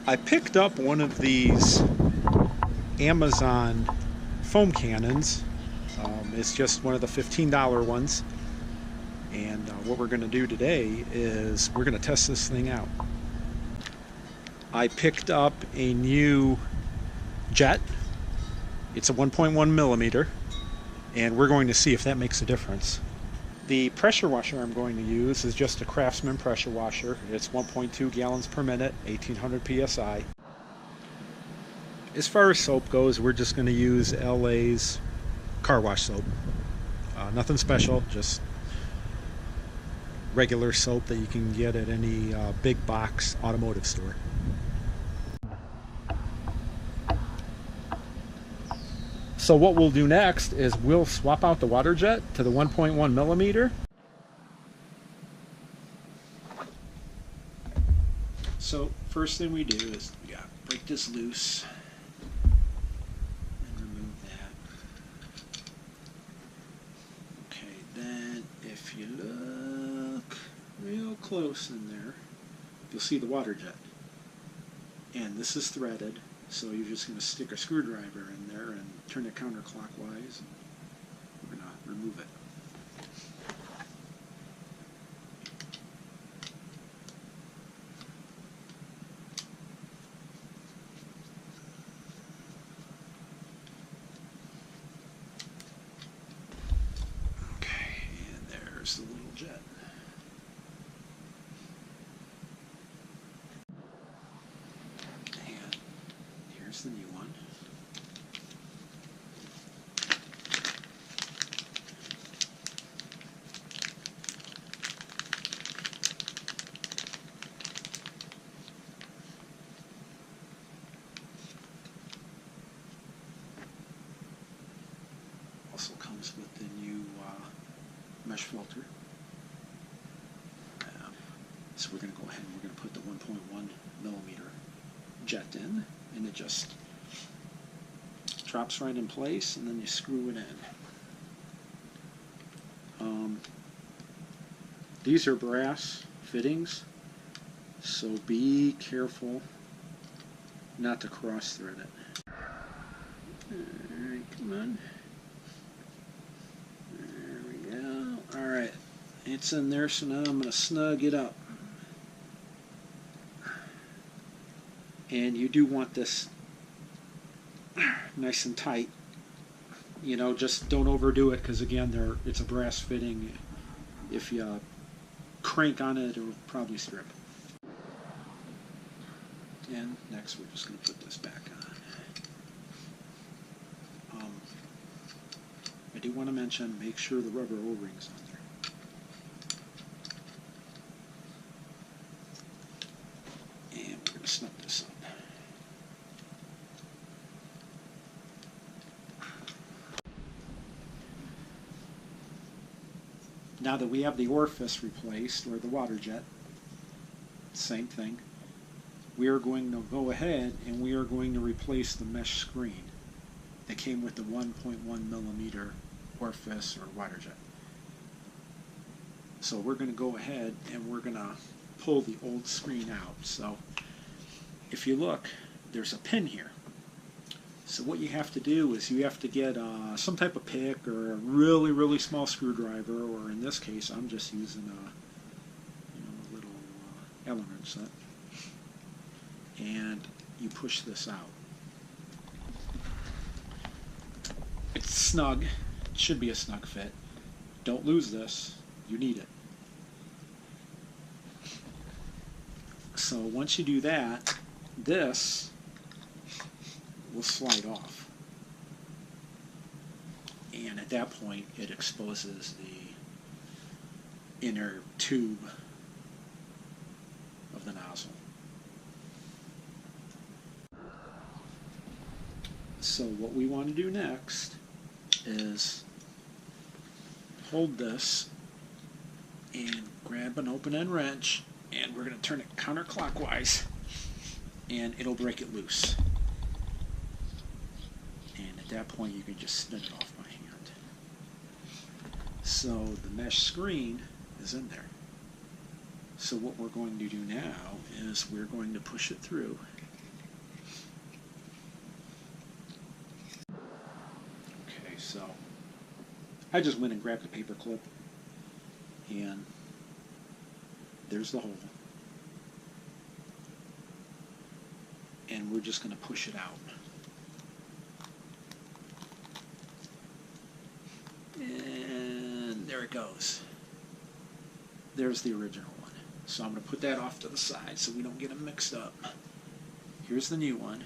I picked up one of these Amazon foam cannons. It's just one of the $15 ones. And what we're going to do today is we're going to test this thing out. I picked up a new jet. It's a 1.1 millimeter, and we're going to see if that makes a difference. The pressure washer I'm going to use is just a Craftsman pressure washer. It's 1.2 gallons per minute, 1800 psi. As far as soap goes, we're just going to use LA's car wash soap. Nothing special, just regular soap that you can get at any big box automotive store. So what we'll do next is we'll swap out the water jet to the 1.1 millimeter. So first thing we do is we gotta break this loose and remove that. Okay, then if you look real close in there, you'll see the water jet. And this is threaded. So you're just going to stick a screwdriver in there and turn it counterclockwise, and we're going to remove it. Okay, and there's the little jet. Here's the new one. Also comes with the new mesh filter. So we're going to go ahead and we're going to put the 1.1 millimeter jet in, and it just drops right in place, and then you screw it in. These are brass fittings, so be careful not to cross thread it. Alright, come on. There we go. Alright, it's in there, so now I'm going to snug it up. And you do want this nice and tight. You know, just don't overdo it, because again, it's a brass fitting. If you crank on it, it'll probably strip. And next, we're just going to put this back on. I do want to mention, make sure the rubber O-ring's on there. And we're going to snug this up. Now that we have the orifice replaced, or the water jet, same thing, we are going to go ahead and we are going to replace the mesh screen that came with the 1.1 millimeter orifice or water jet. So we're going to go ahead and we're going to pull the old screen out. So if you look, there's a pin here. So what you have to do is you have to get some type of pick or a really, really small screwdriver, or in this case, I'm just using a little Allen wrench set, and you push this out. It's snug. It should be a snug fit. Don't lose this. You need it. So once you do that, this will slide off, and at that point it exposes the inner tube of the nozzle. So what we want to do next is hold this and grab an open end wrench, and we're going to turn it counterclockwise, and it'll break it loose. And at that point you can just snip it off by hand. So the mesh screen is in there. So what we're going to do now is we're going to push it through So I just went and grabbed a paper clip, and there's the hole. And we're just going to push it out. And there it goes. There's the original one. So I'm going to put that off to the side so we don't get them mixed up. Here's the new one.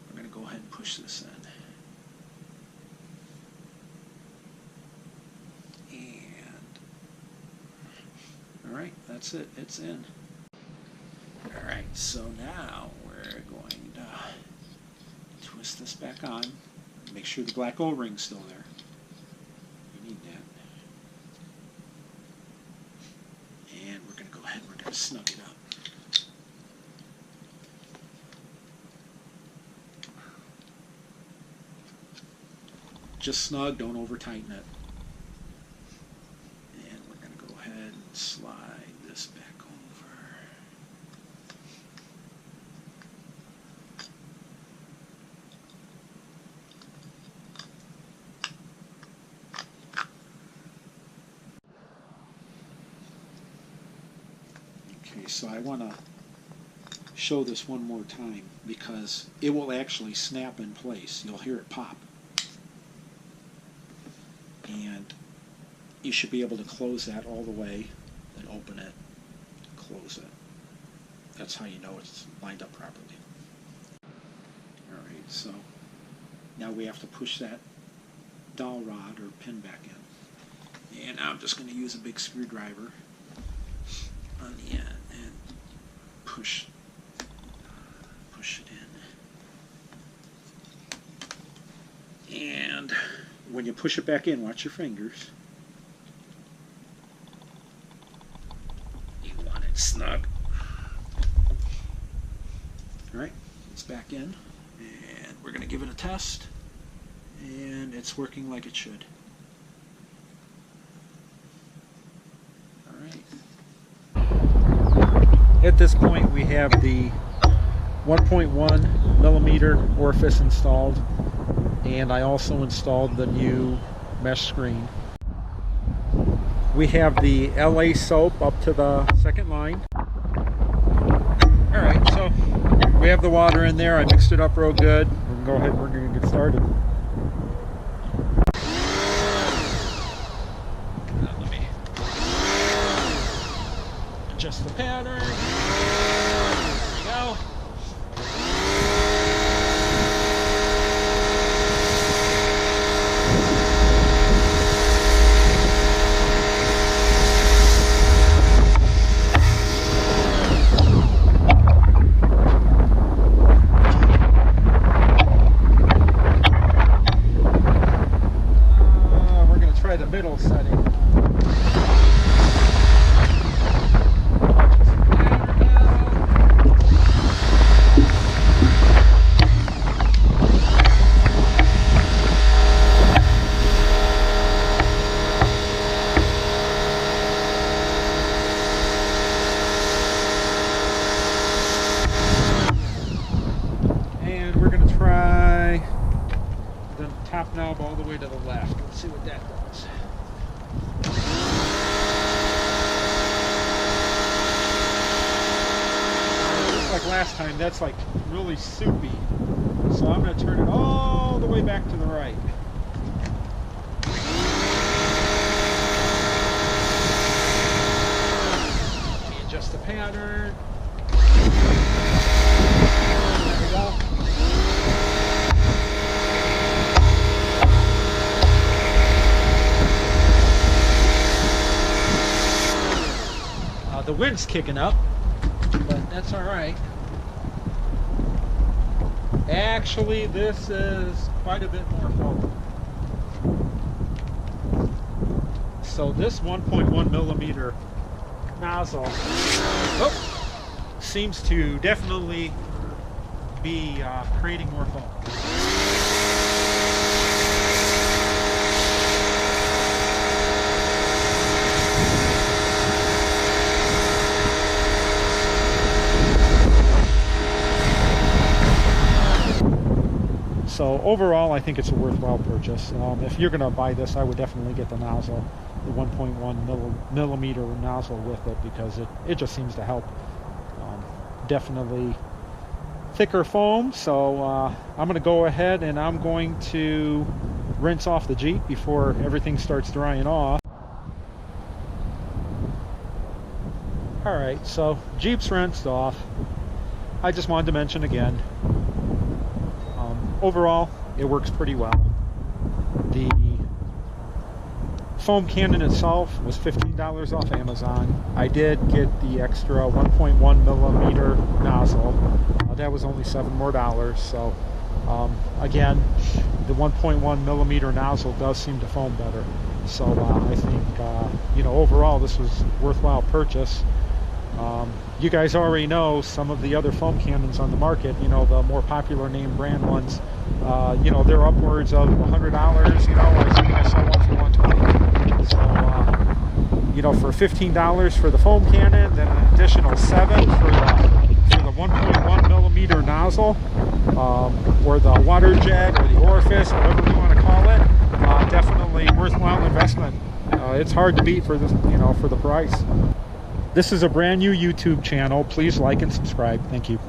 We're going to go ahead and push this in. And alright, that's it. It's in. Alright, so now we're going to twist this back on. Make sure the black O-ring's still there. You need that. And we're going to go ahead and we're going to snug it up. Just snug, don't over tighten it. And we're going to go ahead and slide this back over. Okay, so I want to show this one more time because it will actually snap in place. You'll hear it pop. And you should be able to close that all the way, then open it, close it. That's how you know it's lined up properly. Alright, so now we have to push that dowel rod or pin back in. And now I'm just going to use a big screwdriver on the end and push it in. And when you push it back in, watch your fingers. You want it snug. Alright, it's back in. And we're going to give it a test. And it's working like it should. Alright. At this point we have the 1.1mm Orifice installed. And I also installed the new mesh screen. We have the LA soap up to the second line. Alright, so we have the water in there. I mixed it up real good. We can go ahead and we're going to get started. Now let me adjust the pattern. There we go. The middle setting. And we're going to try the top knob all the way to the left. Let's see what that does. Like last time, that's like really soupy. So I'm going to turn it all the way back to the right. Let me adjust the pattern. There we go. The wind's kicking up, but that's all right. Actually, this is quite a bit more foam. So this 1.1mm nozzle seems to definitely be creating more foam. So overall, I think it's a worthwhile purchase. If you're going to buy this, I would definitely get the nozzle, the 1.1 millimeter nozzle with it, because it just seems to help. Definitely thicker foam. So I'm going to go ahead and I'm going to rinse off the Jeep before everything starts drying off. Alright, so Jeep's rinsed off. I just wanted to mention again, overall it works pretty well. The foam cannon itself was $15 off Amazon. I did get the extra 1.1 millimeter nozzle. That was only $7 more. So again, the 1.1 millimeter nozzle does seem to foam better. So I think you know, overall this was a worthwhile purchase. You guys already know some of the other foam cannons on the market, you know, the more popular name brand ones, you know, they're upwards of $100, you know. I think I saw one for $120. So, you know, for $15 for the foam cannon, then an additional $7 for the 1.1 millimeter nozzle, or the water jet, or the orifice, whatever you want to call it, definitely worthwhile investment. It's hard to beat for this, you know, for the price. This is a brand new YouTube channel. Please like and subscribe. Thank you.